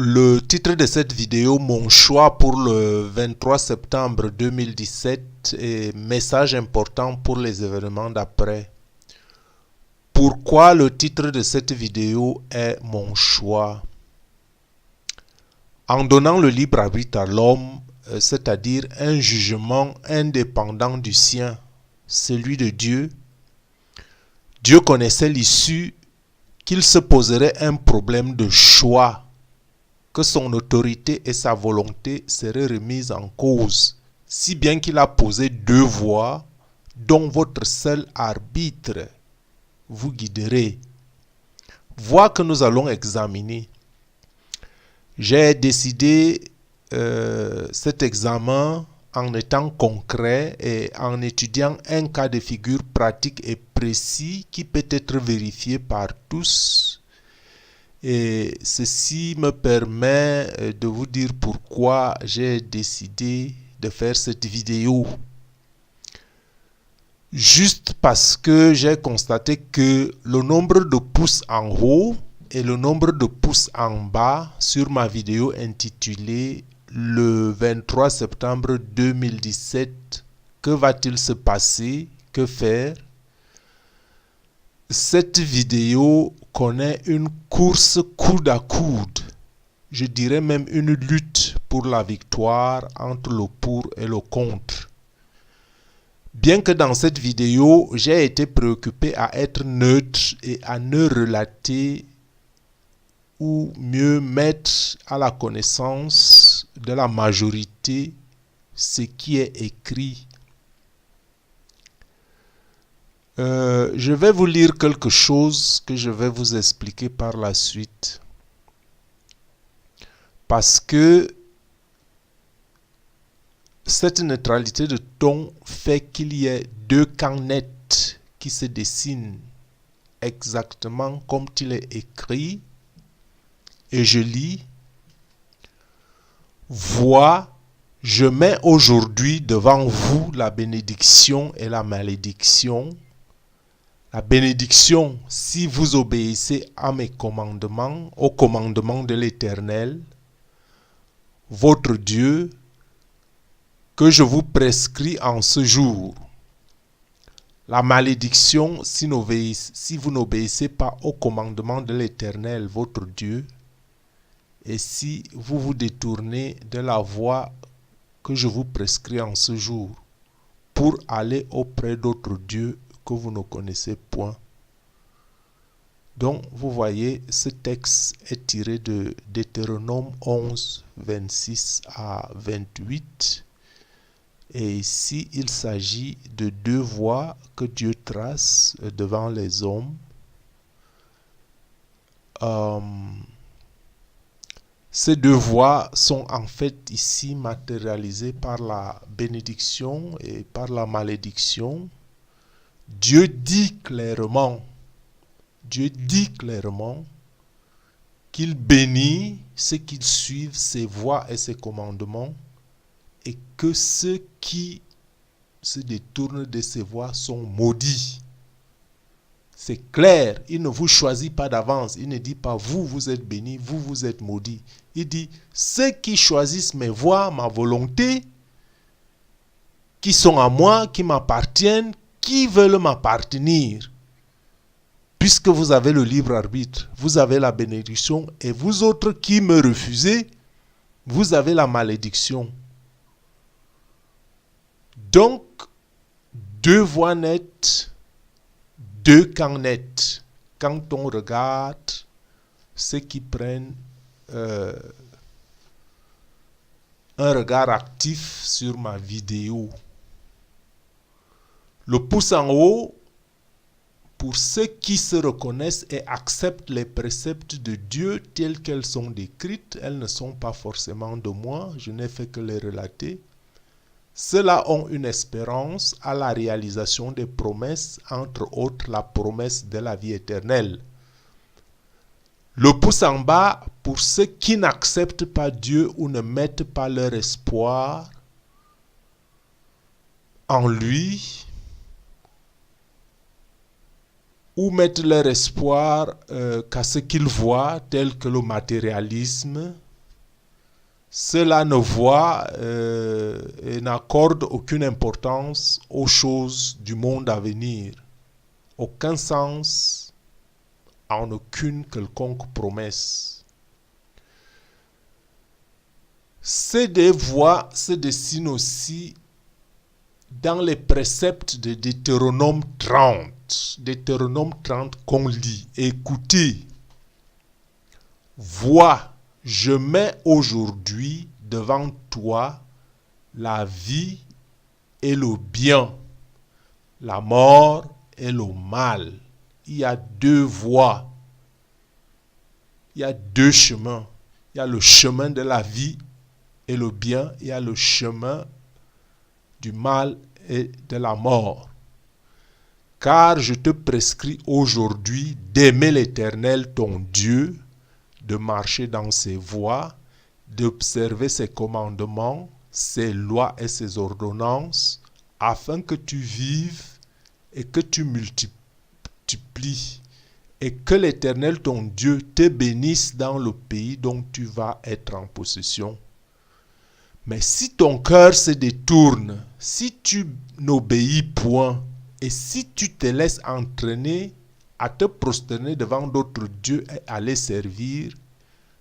Le titre de cette vidéo, mon choix pour le 23 septembre 2017 est message important pour les événements d'après. Pourquoi le titre de cette vidéo est mon choix? En donnant le libre arbitre à l'homme, c'est-à-dire un jugement indépendant du sien, celui de Dieu, Dieu connaissait l'issue qu'il se poserait un problème de choix, que son autorité et sa volonté seraient remises en cause, si bien qu'il a posé deux voies dont votre seul arbitre vous guiderait. Voie que nous allons examiner. J'ai décidé cet examen en étant concret et en étudiant un cas de figure pratique et précis qui peut être vérifié par tous. Et ceci me permet de vous dire pourquoi j'ai décidé de faire cette vidéo. Juste parce que j'ai constaté que le nombre de pouces en haut et le nombre de pouces en bas sur ma vidéo intitulée le 23 septembre 2017, que va-t-il se passer? Que faire? Cette vidéo connaît une course coude à coude, je dirais même une lutte pour la victoire entre le pour et le contre. Bien que dans cette vidéo, j'ai été préoccupé à être neutre et à ne relater ou mieux mettre à la connaissance de la majorité ce qui est écrit. Je vais vous lire quelque chose que je vais vous expliquer par la suite. Parce que cette neutralité de ton fait qu'il y ait deux camps nets qui se dessinent exactement comme il est écrit. Et je lis: Vois, je mets aujourd'hui devant vous la bénédiction et la malédiction. La bénédiction, si vous obéissez à mes commandements, aux commandements de l'Éternel, votre Dieu, que je vous prescris en ce jour. La malédiction, si vous n'obéissez pas aux commandements de l'Éternel, votre Dieu, et si vous vous détournez de la voie que je vous prescris en ce jour, pour aller auprès d'autres dieux que vous ne connaissez point. Donc, vous voyez, ce texte est tiré de Deutéronome 11, 26 à 28. Et ici, il s'agit de deux voies que Dieu trace devant les hommes. Ces deux voies sont en fait ici matérialisées par la bénédiction et par la malédiction. Dieu dit clairement qu'il bénit ceux qui suivent ses voies et ses commandements, et que ceux qui se détournent de ses voies sont maudits. C'est clair, il ne vous choisit pas d'avance. Il ne dit pas vous, vous êtes bénis, vous, vous êtes maudits. Il dit ceux qui choisissent mes voies, ma volonté, qui sont à moi, qui m'appartiennent, qui veulent m'appartenir. Puisque vous avez le libre arbitre, vous avez la bénédiction, et vous autres qui me refusez, vous avez la malédiction. Donc, deux voies nettes, deux camps nets. Quand on regarde ceux qui prennent un regard actif sur ma vidéo. Le pouce en haut, pour ceux qui se reconnaissent et acceptent les préceptes de Dieu tels qu'elles sont décrites, elles ne sont pas forcément de moi, je n'ai fait que les relater. Ceux-là ont une espérance à la réalisation des promesses, entre autres la promesse de la vie éternelle. Le pouce en bas, pour ceux qui n'acceptent pas Dieu ou ne mettent pas leur espoir en lui, ou mettent leur espoir qu'à ce qu'ils voient, tel que le matérialisme, cela ne voit et n'accorde aucune importance aux choses du monde à venir, aucun sens en aucune quelconque promesse. Ces deux voies se dessinent aussi dans les préceptes de Deutéronome 30. Deutéronome 30 qu'on lit. Écoutez, vois, je mets aujourd'hui devant toi la vie et le bien, la mort et le mal. Il y a deux voies, il y a deux chemins. Il y a le chemin de la vie et le bien, il y a le chemin du mal et de la mort. Car je te prescris aujourd'hui d'aimer l'Éternel ton Dieu, de marcher dans ses voies, d'observer ses commandements, ses lois et ses ordonnances, afin que tu vives et que tu multiplies, et que l'Éternel ton Dieu te bénisse dans le pays dont tu vas être en possession. Mais si ton cœur se détourne, si tu n'obéis point, et si tu te laisses entraîner à te prosterner devant d'autres dieux et à les servir,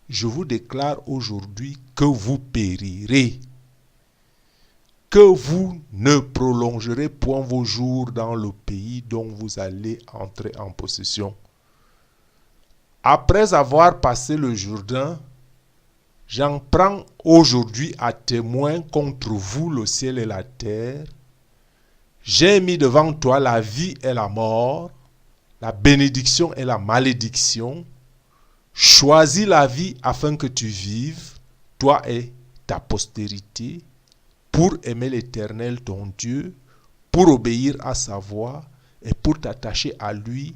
je vous déclare aujourd'hui que vous périrez, que vous ne prolongerez point vos jours dans le pays dont vous allez entrer en possession. Après avoir passé le Jourdain, j'en prends aujourd'hui à témoin contre vous le ciel et la terre. J'ai mis devant toi la vie et la mort, la bénédiction et la malédiction. Choisis la vie afin que tu vives, toi et ta postérité, pour aimer l'Éternel ton Dieu, pour obéir à sa voix et pour t'attacher à lui,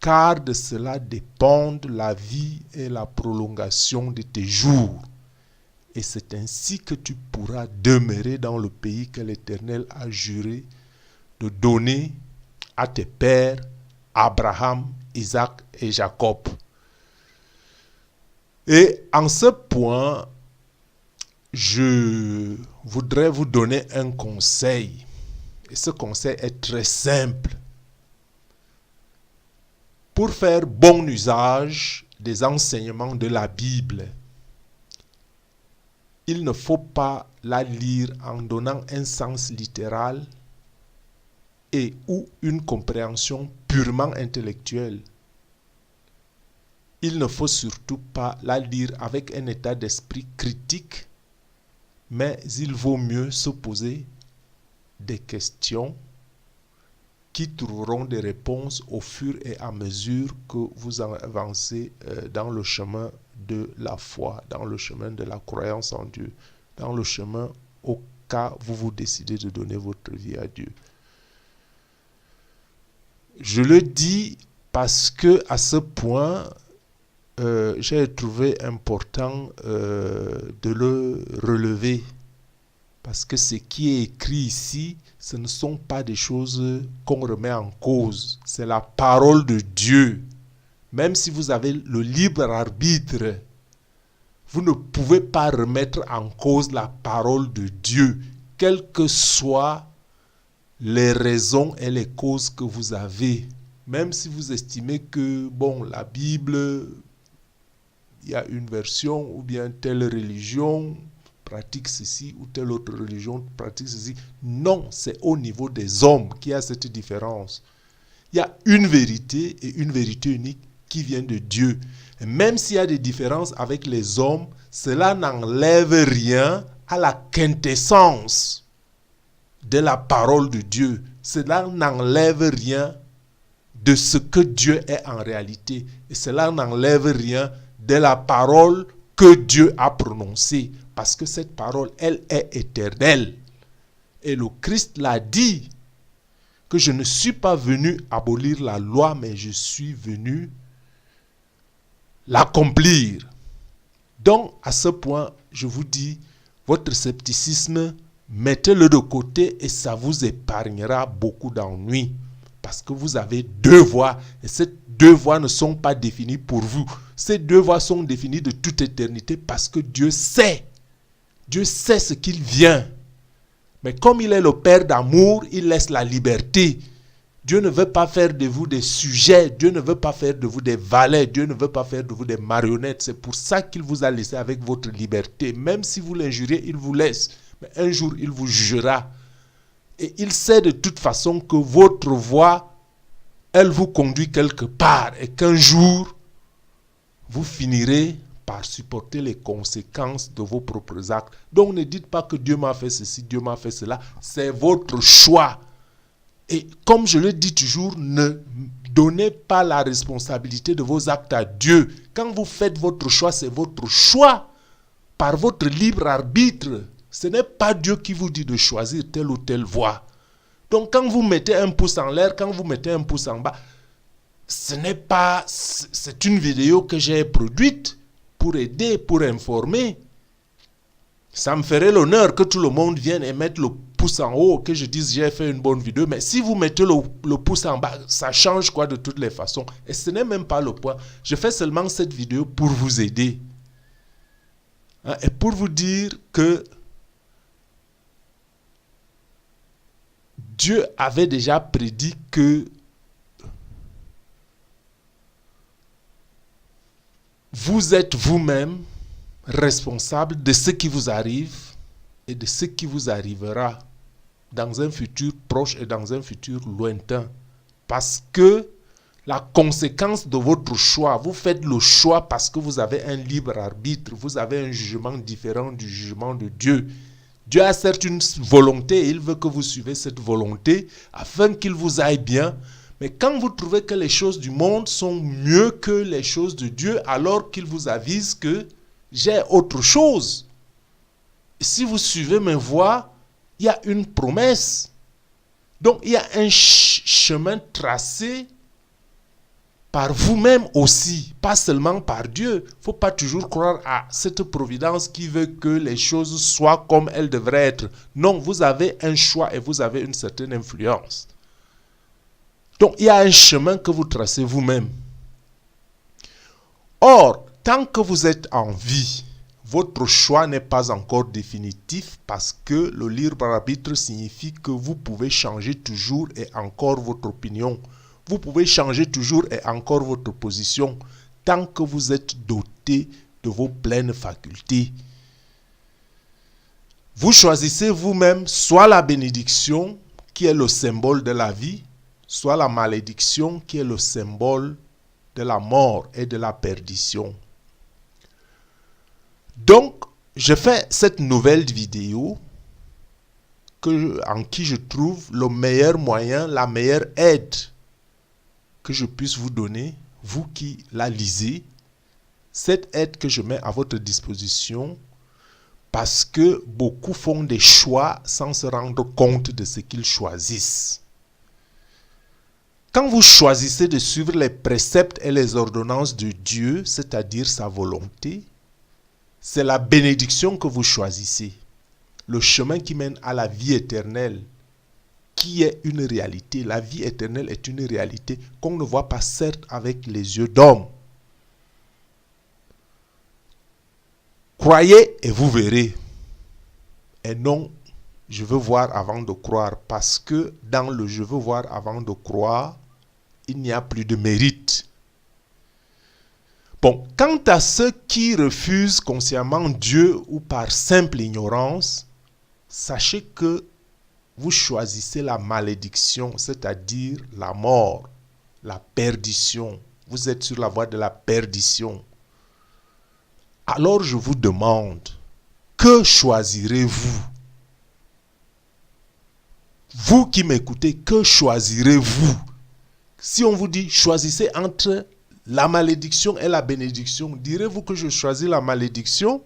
car de cela dépendent la vie et la prolongation de tes jours. Et c'est ainsi que tu pourras demeurer dans le pays que l'Éternel a juré de donner à tes pères, Abraham, Isaac et Jacob. Et en ce point, je voudrais vous donner un conseil. Et ce conseil est très simple. Pour faire bon usage des enseignements de la Bible, il ne faut pas la lire en donnant un sens littéral et ou une compréhension purement intellectuelle. Il ne faut surtout pas la lire avec un état d'esprit critique, mais il vaut mieux se poser des questions qui trouveront des réponses au fur et à mesure que vous avancez dans le chemin de la foi, dans le chemin de la croyance en Dieu, dans le chemin au cas où vous décidez de donner votre vie à Dieu. Je le dis parce que à ce point, j'ai trouvé important de le relever. Parce que ce qui est écrit ici, ce ne sont pas des choses qu'on remet en cause. C'est la parole de Dieu. Même si vous avez le libre arbitre, vous ne pouvez pas remettre en cause la parole de Dieu, quelles que soient les raisons et les causes que vous avez. Même si vous estimez que, la Bible, il y a une version ou bien telle religion pratique ceci ou telle autre religion pratique ceci. Non, c'est au niveau des hommes qu'il y a cette différence. Il y a une vérité et une vérité unique qui vient de Dieu. Et même s'il y a des différences avec les hommes, cela n'enlève rien à la quintessence de la parole de Dieu. Cela n'enlève rien de ce que Dieu est en réalité. Et cela n'enlève rien de la parole que Dieu a prononcée. Parce que cette parole, elle est éternelle. Et le Christ l'a dit, que je ne suis pas venu abolir la loi, mais je suis venu l'accomplir. Donc, à ce point, je vous dis, votre scepticisme, mettez-le de côté et ça vous épargnera beaucoup d'ennuis. Parce que vous avez deux voies et ces deux voies ne sont pas définies pour vous. Ces deux voies sont définies de toute éternité parce que Dieu sait Dieu sait ce qu'il vient. Mais comme il est le Père d'amour, il laisse la liberté. Dieu ne veut pas faire de vous des sujets. Dieu ne veut pas faire de vous des valets. Dieu ne veut pas faire de vous des marionnettes. C'est pour ça qu'il vous a laissé avec votre liberté. Même si vous l'injuriez, il vous laisse. Mais un jour, il vous jugera. Et il sait de toute façon que votre voie, elle vous conduit quelque part. Et qu'un jour, vous finirez par supporter les conséquences de vos propres actes. Donc ne dites pas que Dieu m'a fait ceci, Dieu m'a fait cela. C'est votre choix. Et comme je le dis toujours, ne donnez pas la responsabilité de vos actes à Dieu. Quand vous faites votre choix, c'est votre choix par votre libre arbitre. Ce n'est pas Dieu qui vous dit de choisir telle ou telle voie. Donc quand vous mettez un pouce en l'air, quand vous mettez un pouce en bas, ce n'est pas... C'est une vidéo que j'ai produite pour aider, pour informer. Ça me ferait l'honneur que tout le monde vienne et mette le pouce en haut, que je dise j'ai fait une bonne vidéo. Mais si vous mettez le pouce en bas, ça change quoi de toutes les façons? Et ce n'est même pas le point. Je fais seulement cette vidéo pour vous aider. Et pour vous dire que Dieu avait déjà prédit que vous êtes vous-même responsable de ce qui vous arrive et de ce qui vous arrivera dans un futur proche et dans un futur lointain. Parce que la conséquence de votre choix, vous faites le choix parce que vous avez un libre arbitre, vous avez un jugement différent du jugement de Dieu. Dieu a certes une volonté et il veut que vous suivez cette volonté afin qu'il vous aille bien. Mais quand vous trouvez que les choses du monde sont mieux que les choses de Dieu, alors qu'il vous avise que j'ai autre chose. Et si vous suivez mes voies, il y a une promesse. Donc il y a un chemin tracé par vous-même aussi, pas seulement par Dieu. Il ne faut pas toujours croire à cette providence qui veut que les choses soient comme elles devraient être. Non, vous avez un choix et vous avez une certaine influence. Donc, il y a un chemin que vous tracez vous-même. Or, tant que vous êtes en vie, votre choix n'est pas encore définitif parce que le libre arbitre signifie que vous pouvez changer toujours et encore votre opinion. Vous pouvez changer toujours et encore votre position tant que vous êtes doté de vos pleines facultés. Vous choisissez vous-même soit la bénédiction qui est le symbole de la vie, soit la malédiction qui est le symbole de la mort et de la perdition. Donc, je fais cette nouvelle vidéo en qui je trouve le meilleur moyen, la meilleure aide que je puisse vous donner, vous qui la lisez, cette aide que je mets à votre disposition parce que beaucoup font des choix sans se rendre compte de ce qu'ils choisissent. Quand vous choisissez de suivre les préceptes et les ordonnances de Dieu, c'est-à-dire sa volonté, c'est la bénédiction que vous choisissez. Le chemin qui mène à la vie éternelle, qui est une réalité. La vie éternelle est une réalité qu'on ne voit pas certes avec les yeux d'homme. Croyez et vous verrez. Et non, je veux voir avant de croire. Parce que dans le je veux voir avant de croire, il n'y a plus de mérite. Bon, quant à ceux qui refusent consciemment Dieu ou par simple ignorance, sachez que vous choisissez la malédiction, c'est-à-dire la mort, la perdition. Vous êtes sur la voie de la perdition. Alors je vous demande, que choisirez-vous? Vous qui m'écoutez, que choisirez-vous? Si on vous dit, choisissez entre la malédiction et la bénédiction, direz-vous que je choisis la malédiction?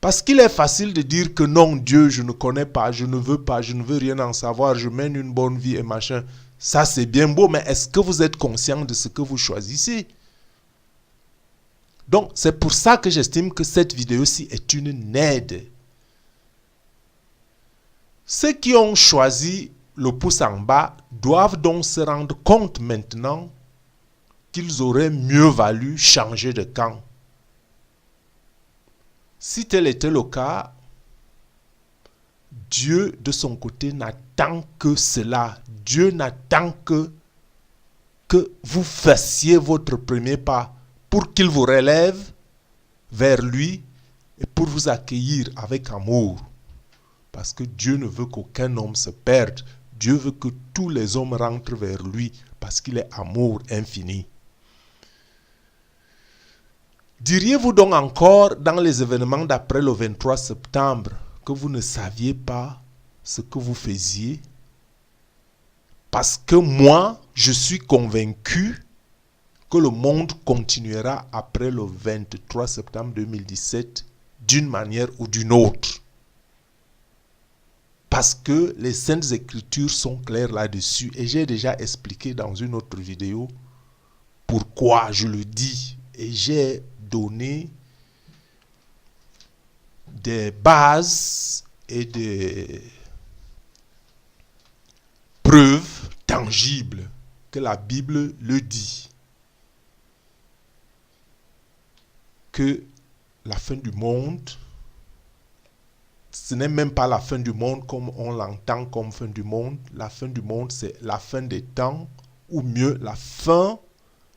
Parce qu'il est facile de dire que non, Dieu, je ne connais pas, je ne veux rien en savoir, je mène une bonne vie et machin. Ça, c'est bien beau, mais est-ce que vous êtes conscient de ce que vous choisissez? Donc, c'est pour ça que j'estime que cette vidéo-ci est une aide. Ceux qui ont choisi le pouce en bas doivent donc se rendre compte maintenant qu'ils auraient mieux valu changer de camp. Si tel était le cas, Dieu, de son côté, n'attend que cela. Dieu n'attend que vous fassiez votre premier pas pour qu'il vous relève vers lui et pour vous accueillir avec amour. Parce que Dieu ne veut qu'aucun homme se perde. Dieu veut que tous les hommes rentrent vers lui parce qu'il est amour infini. Diriez-vous donc encore dans les événements d'après le 23 septembre que vous ne saviez pas ce que vous faisiez? Parce que moi, je suis convaincu que le monde continuera après le 23 septembre 2017 d'une manière ou d'une autre. Parce que les Saintes Écritures sont claires là-dessus. Et j'ai déjà expliqué dans une autre vidéo pourquoi je le dis. Et j'ai donné des bases et des preuves tangibles que la Bible le dit. Que la fin du monde, ce n'est même pas la fin du monde comme on l'entend comme fin du monde. La fin du monde, c'est la fin des temps, ou mieux, la fin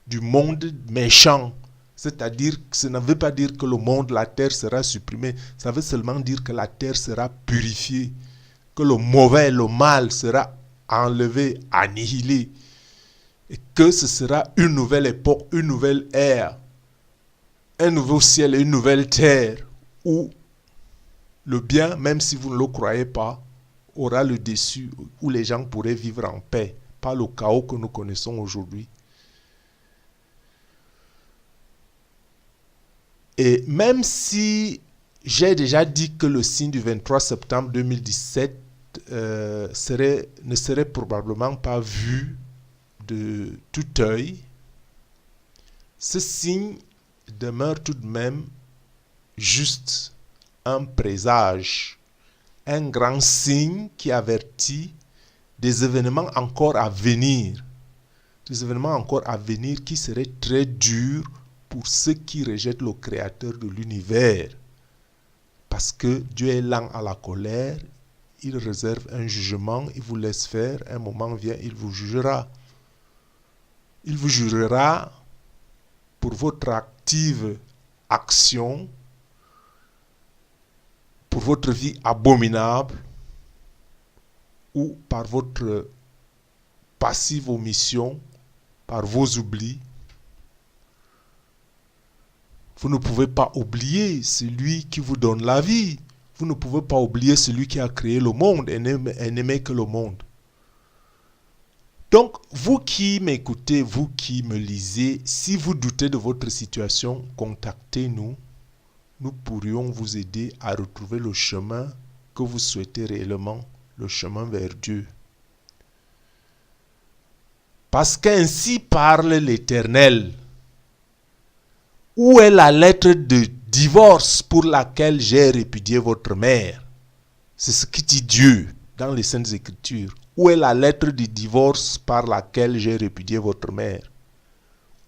du monde méchant. C'est-à-dire, ça ne veut pas dire que le monde, la terre sera supprimée. Ça veut seulement dire que la terre sera purifiée. Que le mauvais, le mal sera enlevé, annihilé. Et que ce sera une nouvelle époque, une nouvelle ère. Un nouveau ciel et une nouvelle terre où le bien, même si vous ne le croyez pas, aura le dessus, où les gens pourraient vivre en paix, pas le chaos que nous connaissons aujourd'hui. Et même si j'ai déjà dit que le signe du 23 septembre 2017 ne serait probablement pas vu de tout œil, ce signe demeure tout de même juste un présage, un grand signe qui avertit des événements encore à venir. Des événements encore à venir qui seraient très durs pour ceux qui rejettent le Créateur de l'univers. Parce que Dieu est lent à la colère, il réserve un jugement, il vous laisse faire, un moment vient, il vous jugera. Il vous jugera pour votre active action, pour votre vie abominable, ou par votre passive omission, par vos oublis. Vous ne pouvez pas oublier celui qui vous donne la vie. Vous ne pouvez pas oublier celui qui a créé le monde et n'aimer que le monde. Donc, vous qui m'écoutez, vous qui me lisez, si vous doutez de votre situation, contactez-nous. Nous pourrions vous aider à retrouver le chemin que vous souhaitez réellement, le chemin vers Dieu. Parce qu'ainsi parle l'Éternel. Où est la lettre de divorce pour laquelle j'ai répudié votre mère? C'est ce que dit Dieu dans les Saintes Écritures. Où est la lettre de divorce par laquelle j'ai répudié votre mère?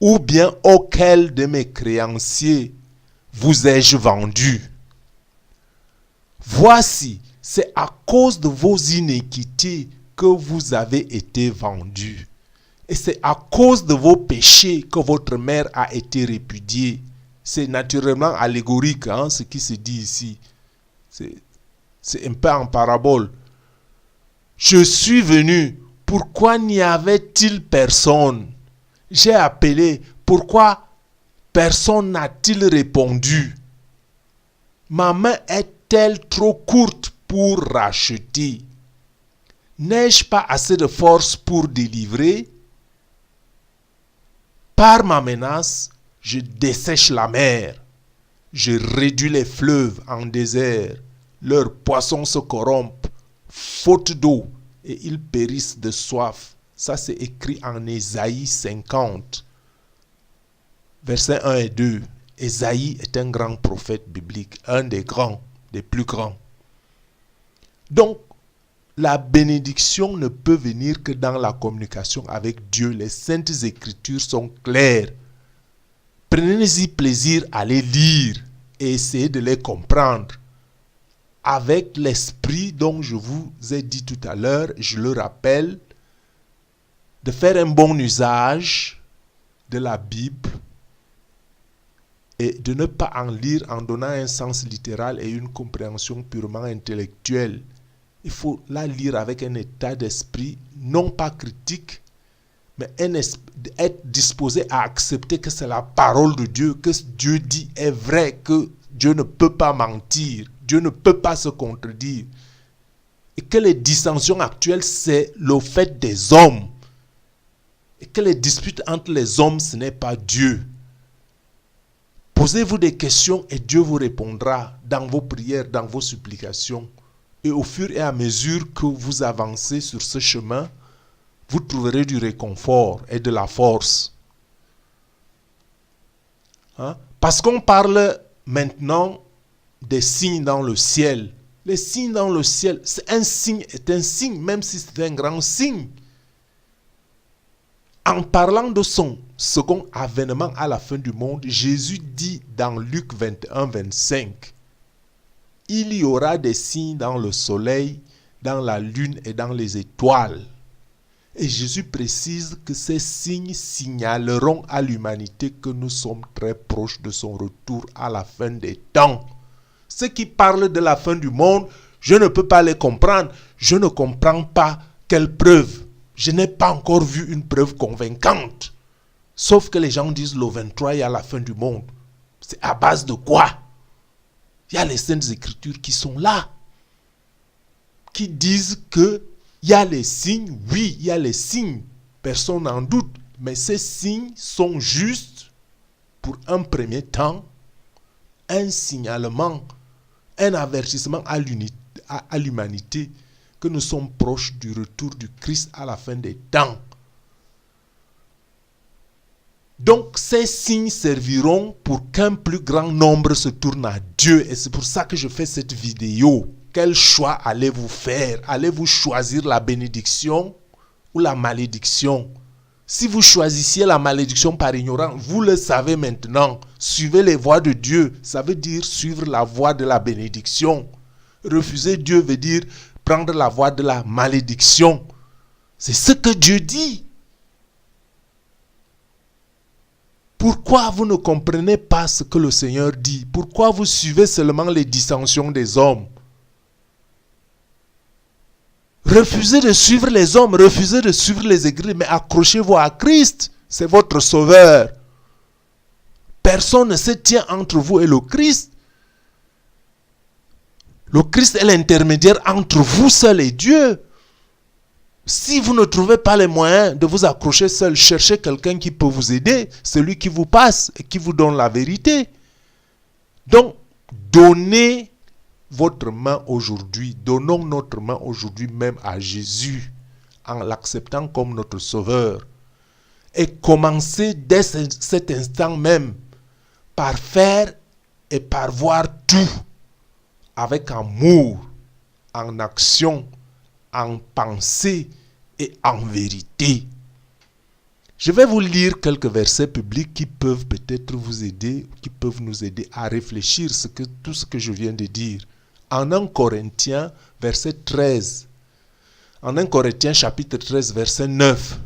Ou bien auquel de mes créanciers vous ai-je vendu? Voici, c'est à cause de vos iniquités que vous avez été vendus. Et c'est à cause de vos péchés que votre mère a été répudiée. C'est naturellement allégorique, ce qui se dit ici. C'est un peu en parabole. Je suis venu. Pourquoi n'y avait-il personne? J'ai appelé. Pourquoi personne n'a-t-il répondu? Ma main est-elle trop courte pour racheter? N'ai-je pas assez de force pour délivrer? Par ma menace, je dessèche la mer. Je réduis les fleuves en désert. Leurs poissons se corrompent, faute d'eau, et ils périssent de soif. Ça, c'est écrit en Ésaïe 50, versets 1 et 2. Ésaïe est un grand prophète biblique, un des grands, des plus grands. Donc, la bénédiction ne peut venir que dans la communication avec Dieu. Les Saintes Écritures sont claires. Prenez-y plaisir à les lire. et essayez de les comprendre avec l'esprit dont je vous ai dit tout à l'heure, je le rappelle, de faire un bon usage de la Bible et de ne pas en lire en donnant un sens littéral et une compréhension purement intellectuelle. Il faut la lire avec un état d'esprit, non pas critique, mais être disposé à accepter que c'est la parole de Dieu, que ce que Dieu dit est vrai, que Dieu ne peut pas mentir, Dieu ne peut pas se contredire. Et que les dissensions actuelles, c'est le fait des hommes. Et que les disputes entre les hommes, ce n'est pas Dieu. Posez-vous des questions et Dieu vous répondra dans vos prières, dans vos supplications. Et au fur et à mesure que vous avancez sur ce chemin, vous trouverez du réconfort et de la force. Parce qu'on parle maintenant des signes dans le ciel. Les signes dans le ciel, un signe est un signe, même si c'est un grand signe. En parlant de son second avènement à la fin du monde, Jésus dit dans Luc 21, 25, « Il y aura des signes dans le soleil, dans la lune et dans les étoiles. » Et Jésus précise que ces signes signaleront à l'humanité que nous sommes très proches de son retour à la fin des temps. Ceux qui parlent de la fin du monde, je ne peux pas les comprendre. Je ne comprends pas quelle preuve. Je n'ai pas encore vu une preuve convaincante. Sauf que les gens disent le 23, il y a la fin du monde. C'est à base de quoi? Il y a les Saintes Écritures qui sont là, qui disent que il y a les signes. Oui, il y a les signes. Personne n'en doute. Mais ces signes sont juste, pour un premier temps, un signalement, un avertissement à l'humanité que nous sommes proches du retour du Christ à la fin des temps. Donc ces signes serviront pour qu'un plus grand nombre se tourne à Dieu. Et c'est pour ça que je fais cette vidéo. Quel choix allez-vous faire? Allez-vous choisir la bénédiction ou la malédiction? Si vous choisissiez la malédiction par ignorance, vous le savez maintenant. Suivez les voies de Dieu. Ça veut dire suivre la voie de la bénédiction. Refuser Dieu veut dire prendre la voie de la malédiction. C'est ce que Dieu dit. Pourquoi vous ne comprenez pas ce que le Seigneur dit? Pourquoi vous suivez seulement les dissensions des hommes? Refusez de suivre les hommes, refusez de suivre les églises, mais accrochez-vous à Christ. C'est votre sauveur. Personne ne se tient entre vous et le Christ. Le Christ est l'intermédiaire entre vous seul et Dieu. Si vous ne trouvez pas les moyens de vous accrocher seul, cherchez quelqu'un qui peut vous aider, celui qui vous passe et qui vous donne la vérité. Donc, donnez votre main aujourd'hui, donnons notre main aujourd'hui même à Jésus en l'acceptant comme notre sauveur. Et commencez dès cet instant même par faire et par voir tout avec amour, en action, en pensée et en vérité. Je vais vous lire quelques versets bibliques qui peuvent peut-être vous aider, qui peuvent nous aider à réfléchir tout ce que je viens de dire. En 1 Corinthiens, verset 13. En 1 Corinthiens, chapitre 13, verset 9.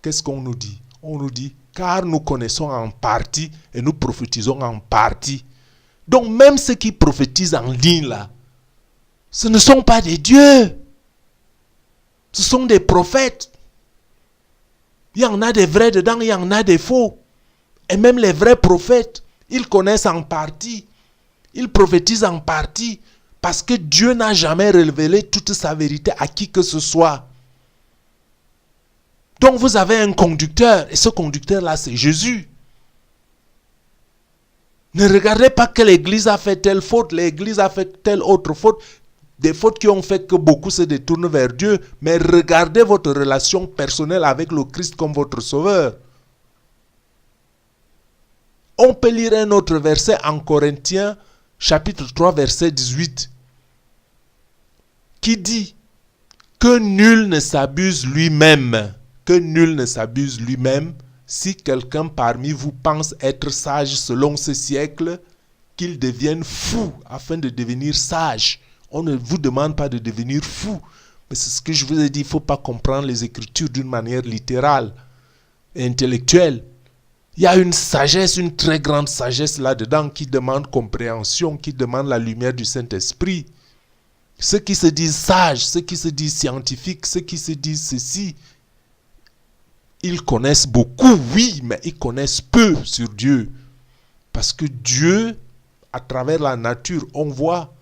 Qu'est-ce qu'on nous dit? On nous dit, car nous connaissons en partie et nous prophétisons en partie. Donc même ceux qui prophétisent en ligne là, ce ne sont pas des dieux. Ce sont des prophètes. Il y en a des vrais dedans, il y en a des faux. Et même les vrais prophètes, ils connaissent en partie. Ils prophétisent en partie. Parce que Dieu n'a jamais révélé toute sa vérité à qui que ce soit. Donc vous avez un conducteur. Et ce conducteur-là, c'est Jésus. Ne regardez pas que l'Église a fait telle faute, l'Église a fait telle autre faute. Des fautes qui ont fait que beaucoup se détournent vers Dieu. Mais regardez votre relation personnelle avec le Christ comme votre sauveur. On peut lire un autre verset en Corinthiens, chapitre 3, verset 18. Qui dit que nul ne s'abuse lui-même. Que nul ne s'abuse lui-même. Si quelqu'un parmi vous pense être sage selon ce siècle, qu'ils deviennent fous afin de devenir sages. On ne vous demande pas de devenir fou. Mais c'est ce que je vous ai dit, il ne faut pas comprendre les Écritures d'une manière littérale et intellectuelle. Il y a une sagesse, une très grande sagesse là-dedans qui demande compréhension, qui demande la lumière du Saint-Esprit. Ceux qui se disent sages, ceux qui se disent scientifiques, ceux qui se disent ceci, ils connaissent beaucoup, oui, mais ils connaissent peu sur Dieu. Parce que Dieu, à travers la nature, on voit,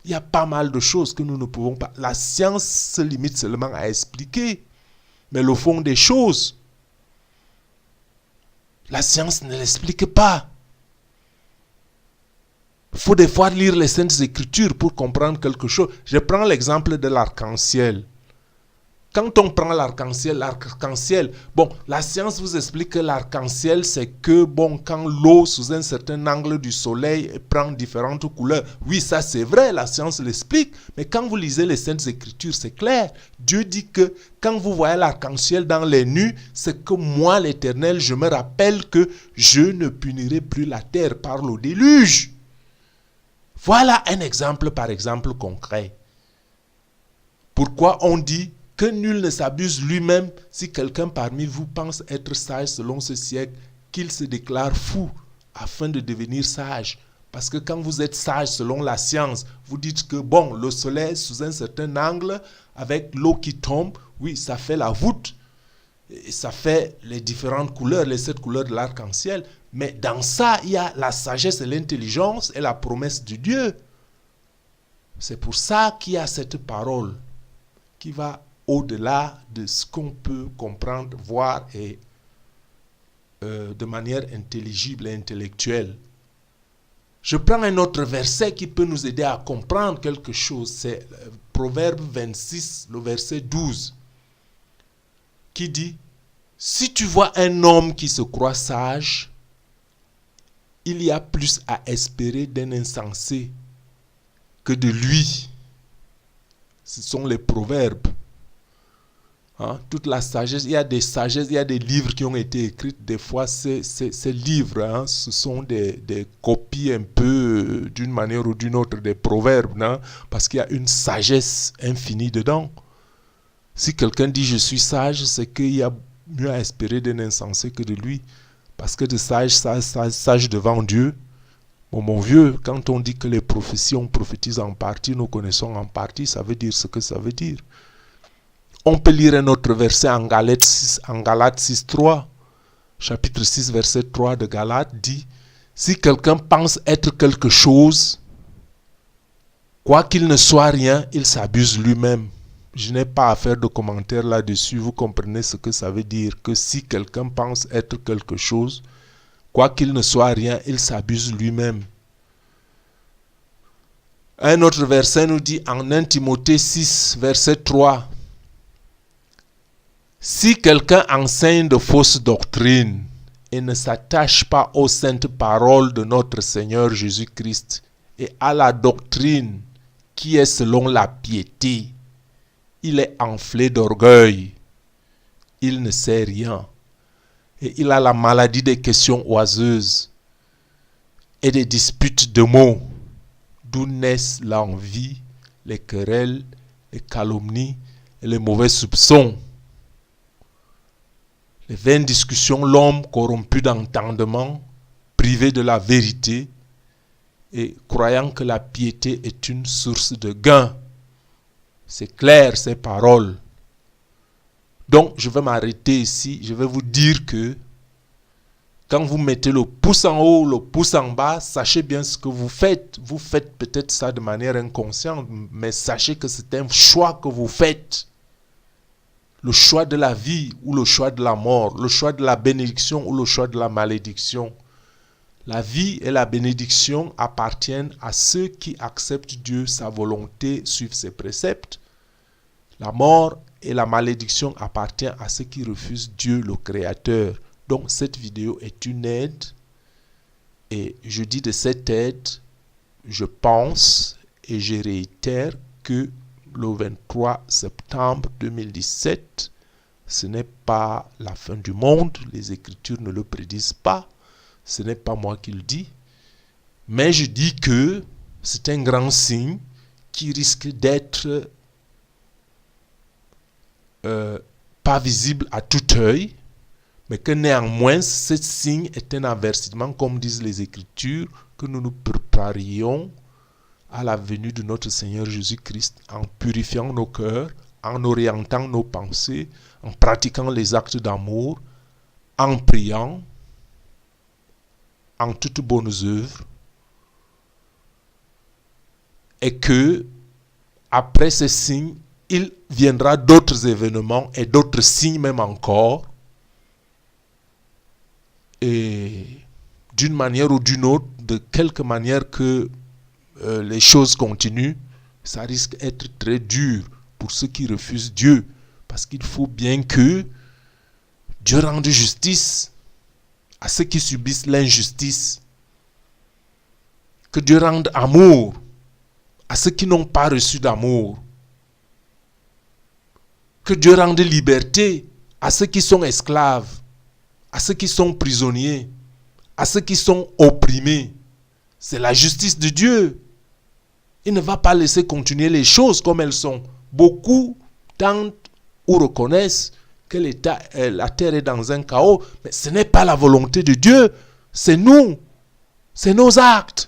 il y a pas mal de choses que nous ne pouvons pas. La science se limite seulement à expliquer, mais le fond des choses, la science ne l'explique pas. Il faut des fois lire les Saintes Écritures pour comprendre quelque chose. Je prends l'exemple de l'arc-en-ciel. Quand on prend l'arc-en-ciel, bon, la science vous explique que l'arc-en-ciel, c'est que, bon, quand l'eau, sous un certain angle du soleil, prend différentes couleurs. Oui, ça c'est vrai, la science l'explique. Mais quand vous lisez les Saintes Écritures, c'est clair. Dieu dit que quand vous voyez l'arc-en-ciel dans les nues, c'est que moi, l'Éternel, je me rappelle que je ne punirai plus la terre par le déluge. Voilà un exemple, par exemple, concret. Pourquoi on dit que nul ne s'abuse lui-même si quelqu'un parmi vous pense être sage selon ce siècle, qu'il se déclare fou afin de devenir sage. Parce que quand vous êtes sage selon la science, vous dites que bon, le soleil sous un certain angle, avec l'eau qui tombe, oui, ça fait la voûte, et ça fait les différentes couleurs, les 7 couleurs de l'arc-en-ciel. Mais dans ça, il y a la sagesse et l'intelligence et la promesse de Dieu. C'est pour ça qu'il y a cette parole qui va au-delà de ce qu'on peut comprendre, voir et de manière intelligible et intellectuelle. Je prends un autre verset qui peut nous aider à comprendre quelque chose. C'est Proverbe 26, le verset 12, qui dit « Si tu vois un homme qui se croit sage, il y a plus à espérer d'un insensé que de lui. » Ce sont les proverbes. Hein? Toute la sagesse, il y a des sagesses, il y a des livres qui ont été écrits. Des fois, ces livres, hein, ce sont des copies un peu, d'une manière ou d'une autre, des proverbes. Hein? Parce qu'il y a une sagesse infinie dedans. Si quelqu'un dit « je suis sage », c'est qu'il y a mieux à espérer d'un insensé que de lui. Parce que de sage devant Dieu, bon, mon vieux, quand on dit que les prophéties, on prophétise en partie, nous connaissons en partie, ça veut dire ce que ça veut dire. On peut lire un autre verset en Galates 6, 3. Chapitre 6, verset 3 de Galates dit « Si quelqu'un pense être quelque chose, quoi qu'il ne soit rien, il s'abuse lui-même. » Je n'ai pas à faire de commentaires là-dessus. Vous comprenez ce que ça veut dire, que si quelqu'un pense être quelque chose, quoi qu'il ne soit rien, il s'abuse lui-même. Un autre verset nous dit en 1 Timothée 6, verset 3. Si quelqu'un enseigne de fausses doctrines et ne s'attache pas aux saintes paroles de notre Seigneur Jésus-Christ et à la doctrine qui est selon la piété, il est enflé d'orgueil, il ne sait rien et il a la maladie des questions oiseuses et des disputes de mots, d'où naissent l'envie, les querelles, les calomnies et les mauvais soupçons. Les vaines discussions, l'homme corrompu d'entendement, privé de la vérité et croyant que la piété est une source de gain. C'est clair ces paroles. Donc je vais m'arrêter ici, je vais vous dire que quand vous mettez le pouce en haut, le pouce en bas, sachez bien ce que vous faites. Vous faites peut-être ça de manière inconsciente, mais sachez que c'est un choix que vous faites. Le choix de la vie ou le choix de la mort, le choix de la bénédiction ou le choix de la malédiction. La vie et la bénédiction appartiennent à ceux qui acceptent Dieu, sa volonté, suivent ses préceptes. La mort et la malédiction appartiennent à ceux qui refusent Dieu, le Créateur. Donc cette vidéo est une aide et je dis de cette aide, je pense et je réitère que le 23 septembre 2017, ce n'est pas la fin du monde, les Écritures ne le prédisent pas, ce n'est pas moi qui le dis, Mais je dis que c'est un grand signe qui risque d'être pas visible à tout œil, mais que néanmoins ce signe est un avertissement, comme disent les Écritures, que nous nous préparions à la venue de notre Seigneur Jésus-Christ en purifiant nos cœurs, en orientant nos pensées, en pratiquant les actes d'amour, en priant, en toute bonne œuvre, et que après ces signes, il viendra d'autres événements et d'autres signes même encore. Et d'une manière ou d'une autre, de quelque manière que les choses continuent, ça risque d'être très dur pour ceux qui refusent Dieu. Parce qu'il faut bien que Dieu rende justice à ceux qui subissent l'injustice. Que Dieu rende amour à ceux qui n'ont pas reçu d'amour. Que Dieu rende liberté à ceux qui sont esclaves, à ceux qui sont prisonniers, à ceux qui sont opprimés. C'est la justice de Dieu. Il ne va pas laisser continuer les choses comme elles sont. Beaucoup tentent ou reconnaissent que la terre est dans un chaos, mais ce n'est pas la volonté de Dieu, c'est nous, c'est nos actes.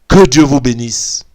Que Dieu vous bénisse.